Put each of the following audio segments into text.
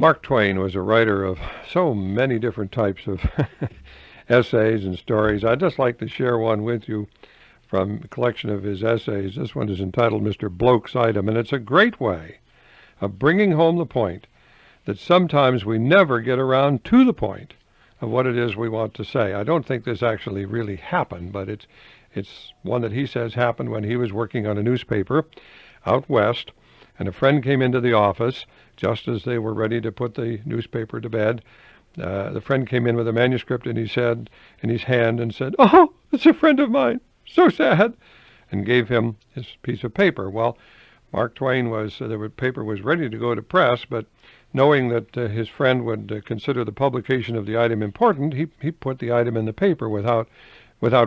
Mark Twain was a writer of so many different types of essays and stories. I'd just like to share one with you from a collection of his essays. This one is entitled Mr. Bloke's Item, and it's a great way of bringing home the point that sometimes we never get around to the point of what it is we want to say. I don't think this actually really happened, but it's one that he says happened when he was working on a newspaper out west, and a friend came into the office just as they were ready to put the newspaper to bed. The friend came in with a manuscript in his hand and said, "Oh, it's a friend of mine. So sad," and gave him his piece of paper. Well, Mark Twain the paper was ready to go to press, but knowing that his friend would consider the publication of the item important, he put the item in the paper without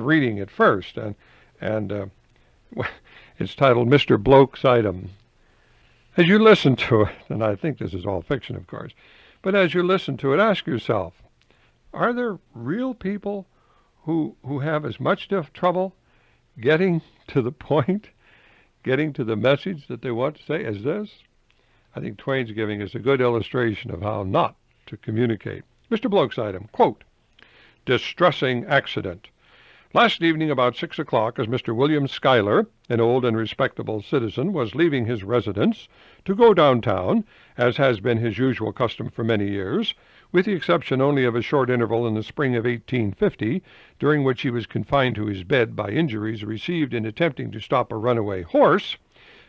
reading it first, and it's titled Mr. Bloke's Item. As you listen to it, and I think this is all fiction, of course, but as you listen to it, ask yourself, are there real people who have as much trouble getting to the point, getting to the message that they want to say as this? I think Twain's giving us a good illustration of how not to communicate. Mr. Bloke's Item, quote, "Distressing accident. Last evening about 6 o'clock, as Mr. William Schuyler, an old and respectable citizen, was leaving his residence to go downtown, as has been his usual custom for many years, with the exception only of a short interval in the spring of 1850, during which he was confined to his bed by injuries received in attempting to stop a runaway horse,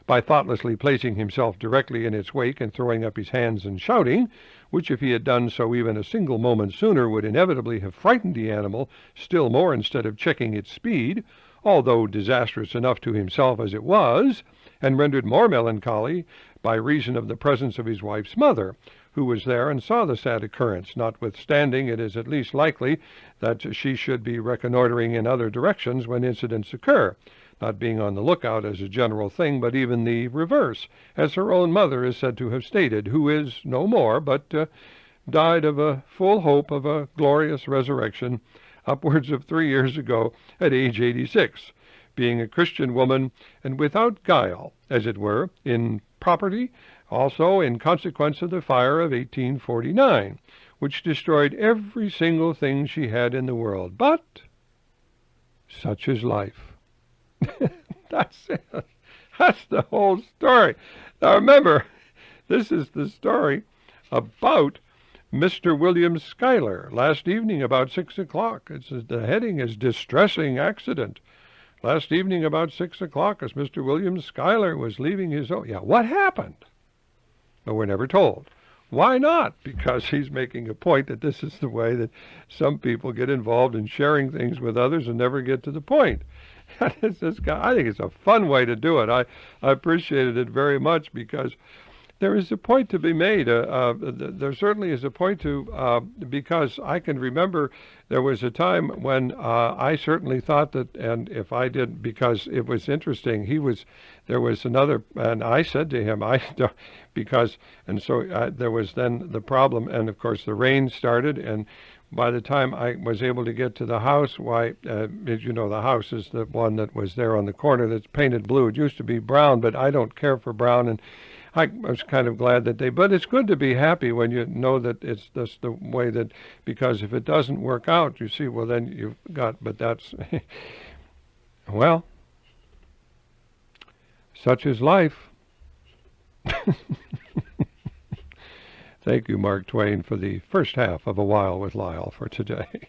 by thoughtlessly placing himself directly in its wake and throwing up his hands and shouting, which if he had done so even a single moment sooner would inevitably have frightened the animal still more instead of checking its speed, although disastrous enough to himself as it was, and rendered more melancholy by reason of the presence of his wife's mother, who was there and saw the sad occurrence, notwithstanding it is at least likely that she should be reconnoitering in other directions when incidents occur, not being on the lookout as a general thing, but even the reverse, as her own mother is said to have stated, who is no more, but died of a full hope of a glorious resurrection upwards of 3 years ago at age 86, being a Christian woman and without guile, as it were, in property, also in consequence of the fire of 1849, which destroyed every single thing she had in the world. But such is life." That's it. That's the whole story. Now remember, this is the story about Mr. William Schuyler. Last evening about 6 o'clock. The heading is Distressing Accident. Last evening about 6 o'clock, as Mr. William Schuyler was leaving his own... Yeah, what happened? But we're never told. Why not? Because he's making a point that this is the way that some people get involved in sharing things with others and never get to the point. I think it's a fun way to do it. I appreciated it very much because there is a point to be made. There certainly is a point to, because I can remember there was a time when I certainly thought that, and if I did, because it was interesting, there was another, and I said to him, there was then the problem, and of course the rain started, and by the time I was able to get to the house, as you know, the house is the one that was there on the corner that's painted blue. It used to be brown, but I don't care for brown, and I was kind of glad that but it's good to be happy when you know that it's just the way that, because if it doesn't work out, you see, well then you've got, but that's, well, such is life. Thank you, Mark Twain, for the first half of A While with Lyle for today.